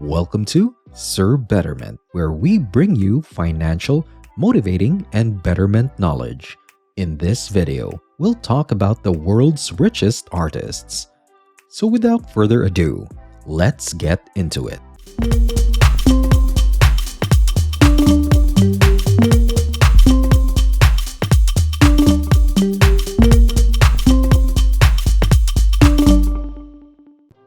Welcome to Sir Betterment, where we bring you financial, motivating, and betterment knowledge. In this video, we'll talk about the world's richest artists. So without further ado, let's get into it.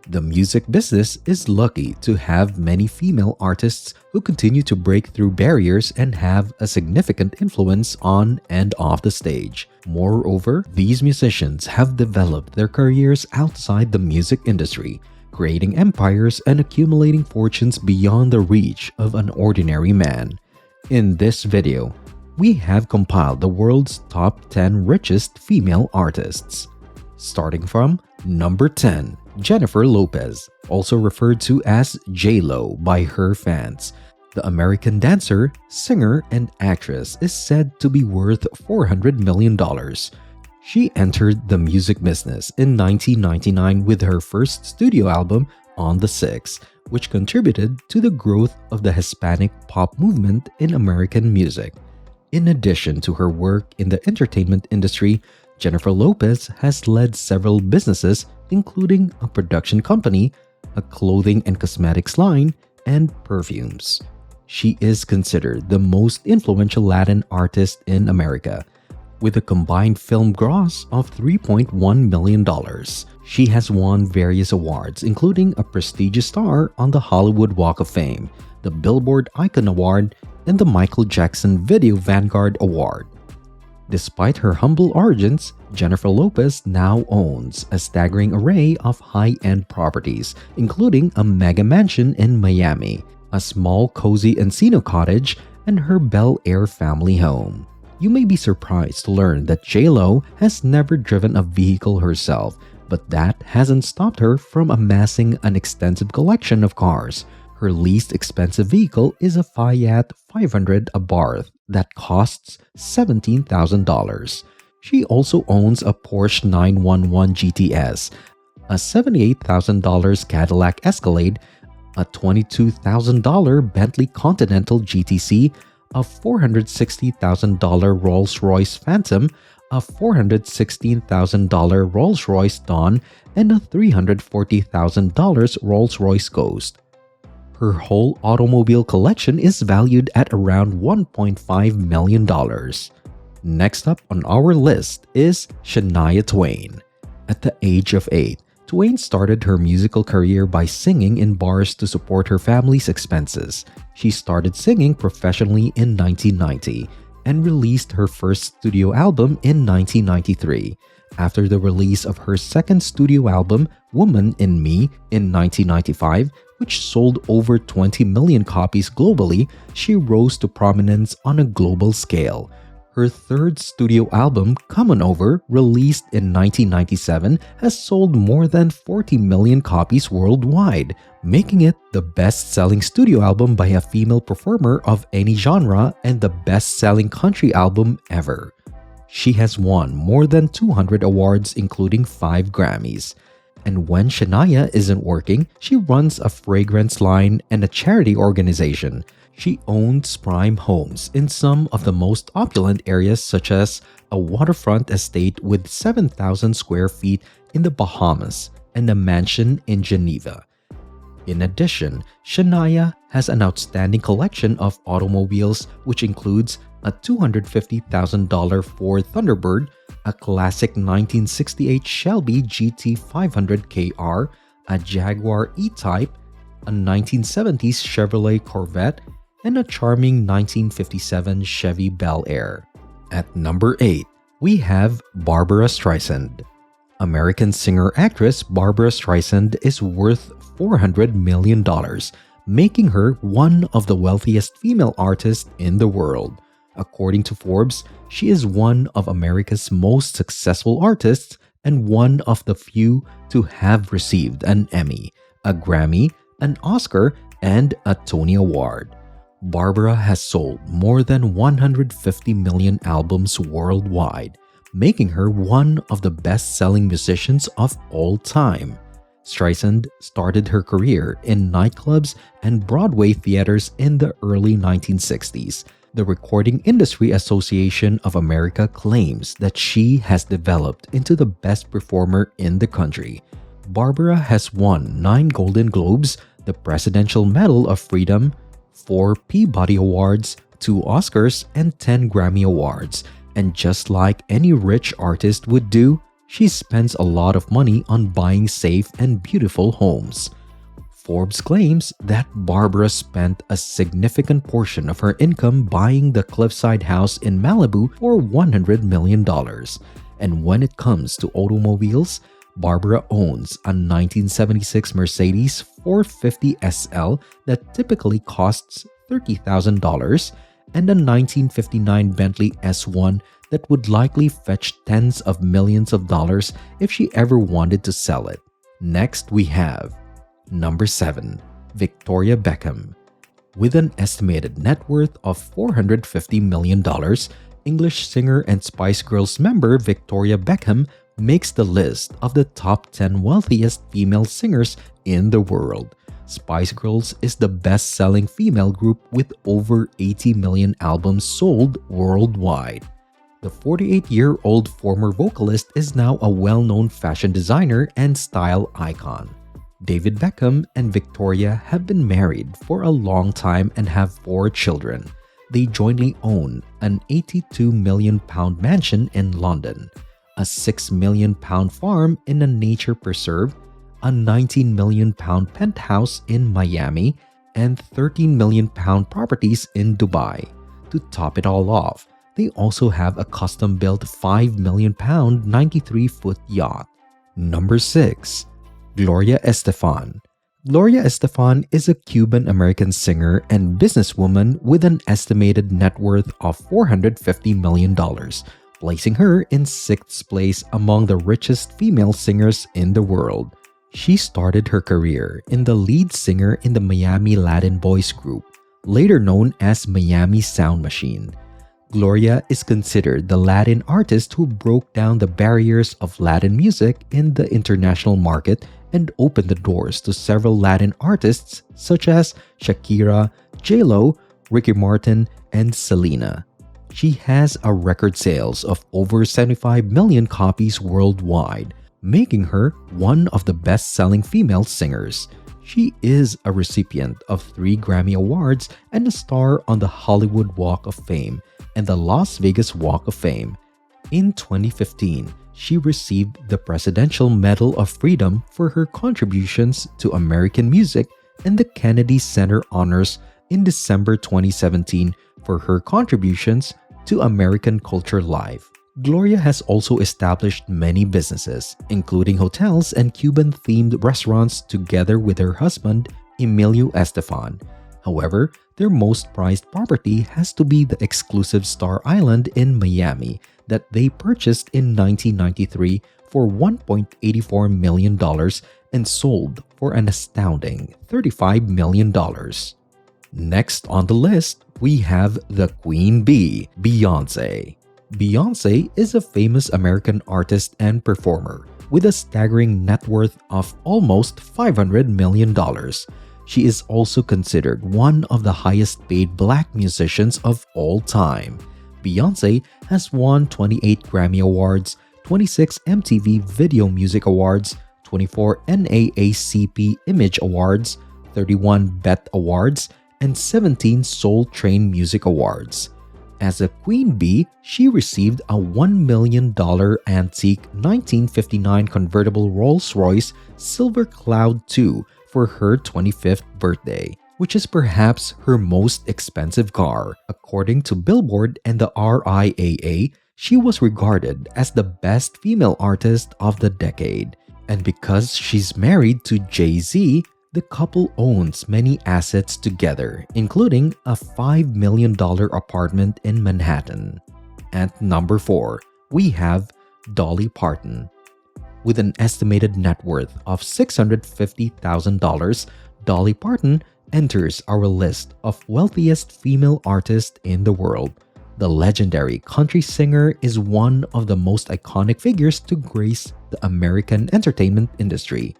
The music business is lucky to have many female artists who continue to break through barriers and have a significant influence on and off the stage. Moreover, these musicians have developed their careers outside the music industry, creating empires and accumulating fortunes beyond the reach of an ordinary man. In this video, we have compiled the world's top 10 richest female artists. Starting from number 10. Jennifer Lopez, also referred to as J-Lo by her fans. The American dancer, singer, and actress is said to be worth $400 million. She entered the music business in 1999 with her first studio album, On the Six, which contributed to the growth of the Hispanic pop movement in American music. In addition to her work in the entertainment industry, Jennifer Lopez has led several businesses, including a production company, a clothing and cosmetics line, and perfumes. She is considered the most influential Latin artist in America, with a combined film gross of $3.1 million. She has won various awards, including a prestigious star on the Hollywood Walk of Fame, the Billboard Icon Award, and the Michael Jackson Video Vanguard Award. Despite her humble origins, Jennifer Lopez now owns a staggering array of high-end properties, including a mega mansion in Miami, a small cozy Encino cottage, and her Bel Air family home. You may be surprised to learn that J-Lo has never driven a vehicle herself, but that hasn't stopped her from amassing an extensive collection of cars. Her least expensive vehicle is a Fiat 500 Abarth that costs $17,000. She also owns a Porsche 911 GTS, a $78,000 Cadillac Escalade, a $22,000 Bentley Continental GTC, a $460,000 Rolls-Royce Phantom, a $416,000 Rolls-Royce Dawn, and a $340,000 Rolls-Royce Ghost. Her whole automobile collection is valued at around $1.5 million. Next up on our list is Shania Twain. At the age of 8, Twain started her musical career by singing in bars to support her family's expenses. She started singing professionally in 1990 and released her first studio album in 1993. After the release of her second studio album, Woman in Me, in 1995, which sold over 20 million copies globally, she rose to prominence on a global scale. Her third studio album, Come On Over, released in 1997, has sold more than 40 million copies worldwide, making it the best-selling studio album by a female performer of any genre and the best-selling country album ever. She has won more than 200 awards, including 5 Grammys. And when Shania isn't working, she runs a fragrance line and a charity organization. She owns prime homes in some of the most opulent areas, such as a waterfront estate with 7,000 square feet in the Bahamas and a mansion in Geneva. In addition, Shania has an outstanding collection of automobiles, which includes a $250,000 Ford Thunderbird, a classic 1968 Shelby GT 500 KR, a Jaguar E-Type, a 1970s Chevrolet Corvette, and a charming 1957 Chevy Bel Air. At number 8, we have Barbra Streisand. American singer-actress Barbra Streisand is worth $400 million, making her one of the wealthiest female artists in the world. According to Forbes, she is one of America's most successful artists and one of the few to have received an Emmy, a Grammy, an Oscar, and a Tony Award. Barbra has sold more than 150 million albums worldwide, making her one of the best-selling musicians of all time. Streisand started her career in nightclubs and Broadway theaters in the early 1960s. The Recording Industry Association of America claims that she has developed into the best performer in the country. Barbara has won 9 Golden Globes, the Presidential Medal of Freedom, 4 Peabody Awards, 2 Oscars, and 10 Grammy Awards. And just like any rich artist would do, she spends a lot of money on buying safe and beautiful homes. Forbes claims that Barbara spent a significant portion of her income buying the cliffside house in Malibu for $100 million. And when it comes to automobiles, Barbara owns a 1976 Mercedes 450 SL that typically costs $30,000 and a 1959 Bentley S1 that would likely fetch tens of millions of dollars if she ever wanted to sell it. Next, we have Number 7. Victoria Beckham. With an estimated net worth of $450 million, English singer and Spice Girls member Victoria Beckham makes the list of the top 10 wealthiest female singers in the world. Spice Girls is the best-selling female group with over 80 million albums sold worldwide. The 48-year-old former vocalist is now a well-known fashion designer and style icon. David Beckham and Victoria have been married for a long time and have 4 children. They jointly own an £82 million mansion in London, a £6 million farm in a nature preserve, a £19 million penthouse in Miami, and £13 million properties in Dubai. To top it all off, they also have a custom-built £5 million 93-foot yacht. Number 6. Gloria Estefan. Gloria Estefan is a Cuban-American singer and businesswoman with an estimated net worth of $450 million, placing her in 6th place among the richest female singers in the world. She started her career in the lead singer in the Miami Latin boys group, later known as Miami Sound Machine. Gloria is considered the Latin artist who broke down the barriers of Latin music in the international market and opened the doors to several Latin artists such as Shakira, J-Lo, Ricky Martin, and Selena. She has a record sales of over 75 million copies worldwide, making her one of the best-selling female singers. She is a recipient of 3 Grammy Awards and a star on the Hollywood Walk of Fame and the Las Vegas Walk of Fame. In 2015, she received the Presidential Medal of Freedom for her contributions to American music and the Kennedy Center Honors in December 2017 for her contributions to American Culture Live. Gloria has also established many businesses, including hotels and Cuban-themed restaurants together with her husband, Emilio Estefan. However, their most prized property has to be the exclusive Star Island in Miami that they purchased in 1993 for $1.84 million and sold for an astounding $35 million. Next on the list, we have the Queen Bee, Beyoncé. Beyoncé is a famous American artist and performer with a staggering net worth of almost $500 million. She is also considered one of the highest-paid Black musicians of all time. Beyoncé has won 28 Grammy Awards, 26 MTV Video Music Awards, 24 NAACP Image Awards, 31 BET Awards, and 17 Soul Train Music Awards. As a Queen Bee, she received a $1 million antique 1959 convertible Rolls-Royce Silver Cloud II for her 25th birthday, which is perhaps her most expensive car. According to Billboard and the RIAA, she was regarded as the best female artist of the decade. And because she's married to Jay-Z, the couple owns many assets together, including a $5 million apartment in Manhattan. At number 4, we have Dolly Parton. With an estimated net worth of $650,000, Dolly Parton enters our list of wealthiest female artists in the world. The legendary country singer is one of the most iconic figures to grace the American entertainment industry.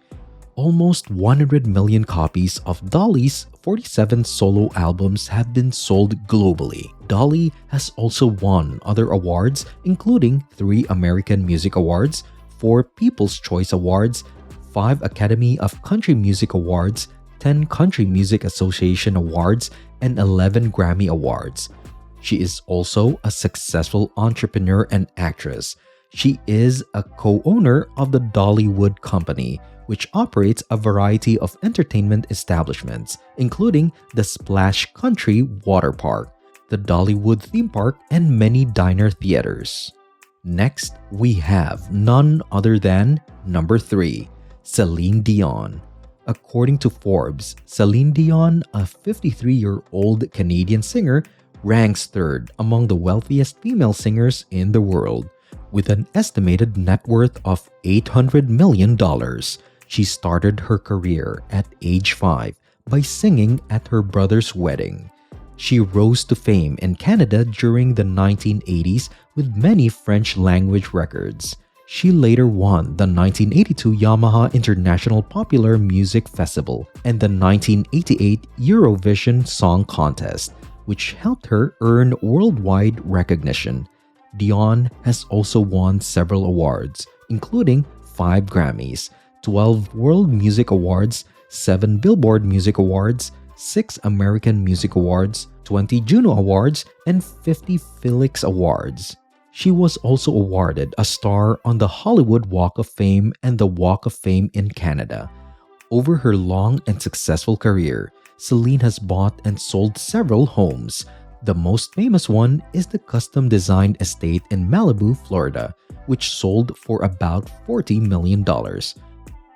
Almost 100 million copies of Dolly's 47 solo albums have been sold globally. Dolly has also won other awards, including 3 American Music Awards, 4 People's Choice Awards, 5 Academy of Country Music Awards, 10 Country Music Association Awards, and 11 Grammy Awards. She is also a successful entrepreneur and actress. She is a co-owner of the Dollywood Company, which operates a variety of entertainment establishments, including the Splash Country Water Park, the Dollywood Theme Park, and many diner theaters. Next, we have none other than number 3, Celine Dion. According to Forbes, Celine Dion, a 53-year-old Canadian singer, ranks 3rd among the wealthiest female singers in the world, with an estimated net worth of $800 million. She started her career at age 5 by singing at her brother's wedding. She rose to fame in Canada during the 1980s with many French-language records. She later won the 1982 Yamaha International Popular Music Festival and the 1988 Eurovision Song Contest, which helped her earn worldwide recognition. Dion has also won several awards, including 5 Grammys, 12 World Music Awards, 7 Billboard Music Awards, 6 American Music Awards, 20 Juno Awards, and 50 Felix Awards. She was also awarded a star on the Hollywood Walk of Fame and the Walk of Fame in Canada. Over her long and successful career, Celine has bought and sold several homes. The most famous one is the custom-designed estate in Malibu, Florida, which sold for about $40 million.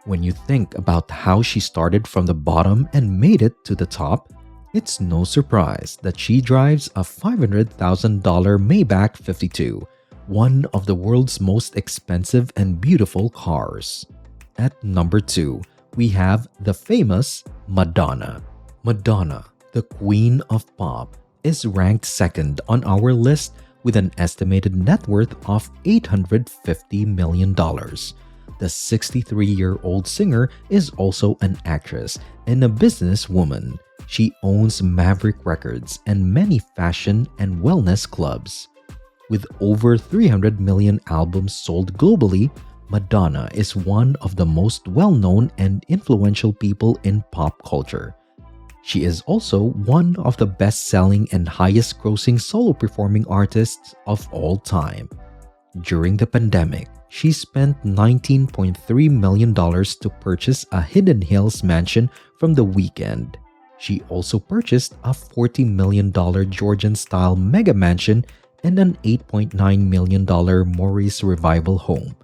When you think about how she started from the bottom and made it to the top, it's no surprise that she drives a $500,000 Maybach 52, one of the world's most expensive and beautiful cars. At number 2, we have the famous Madonna. Madonna, the queen of pop, is ranked 2nd on our list with an estimated net worth of $850 million. The 63-year-old singer is also an actress and a businesswoman. She owns Maverick Records and many fashion and wellness clubs. With over 300 million albums sold globally, Madonna is one of the most well-known and influential people in pop culture. She is also one of the best-selling and highest-grossing solo performing artists of all time. During the pandemic, she spent $19.3 million to purchase a Hidden Hills mansion from The Weeknd. She also purchased a $40 million Georgian-style mega mansion and an $8.9 million Maurice Revival home.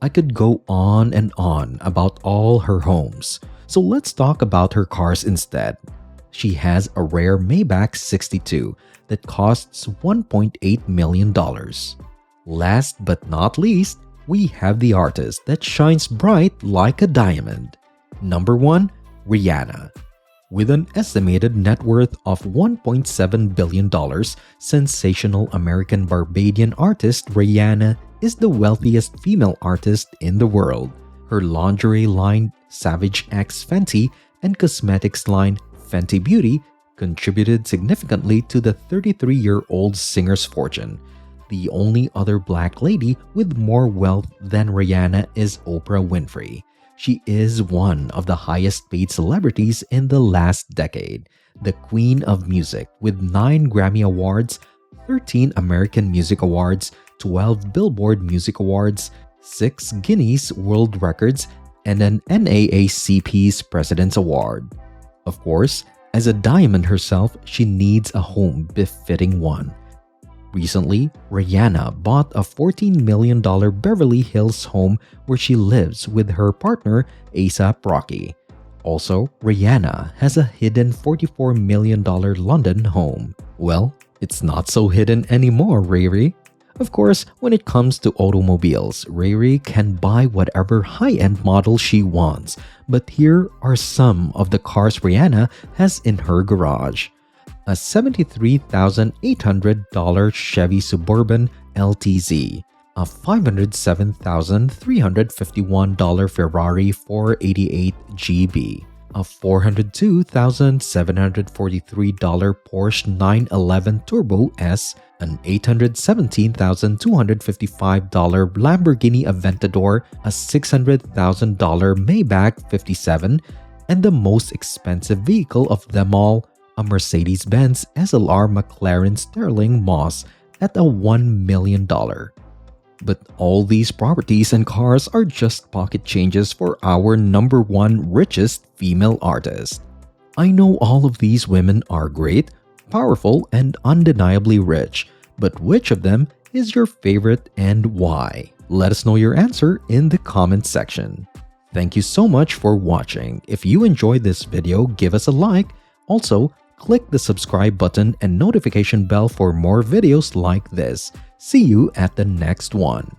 I could go on and on about all her homes, so let's talk about her cars instead. She has a rare Maybach 62 that costs $1.8 million. Last but not least, we have the artist that shines bright like a diamond. Number 1, Rihanna. With an estimated net worth of $1.7 billion, sensational American Barbadian artist Rihanna is the wealthiest female artist in the world. Her lingerie line, Savage X Fenty, and cosmetics line, Fenty Beauty, contributed significantly to the 33-year-old singer's fortune. The only other black lady with more wealth than Rihanna is Oprah Winfrey. She is one of the highest paid celebrities in the last decade, the Queen of Music with 9 Grammy Awards, 13 American Music Awards, 12 Billboard Music Awards, 6 Guinness World Records, and an NAACP's President's Award. Of course, as a diamond herself, she needs a home befitting one. Recently, Rihanna bought a $14 million Beverly Hills home where she lives with her partner, A$AP Rocky. Also, Rihanna has a hidden $44 million London home. Well, it's not so hidden anymore, Riri. Of course, when it comes to automobiles, Riri can buy whatever high-end model she wants. But here are some of the cars Rihanna has in her garage. A $73,800 Chevy Suburban LTZ, a $507,351 Ferrari 488 GB, a $402,743 Porsche 911 Turbo S, an $817,255 Lamborghini Aventador, a $600,000 Maybach 57, and the most expensive vehicle of them all, a Mercedes-Benz SLR McLaren Sterling Moss at a $1 million. But all these properties and cars are just pocket changes for our #1 richest female artist. I know all of these women are great, powerful, and undeniably rich, but which of them is your favorite and why? Let us know your answer in the comment section. Thank you so much for watching. If you enjoyed this video, give us a like. Also, click the subscribe button and notification bell for more videos like this. See you at the next one.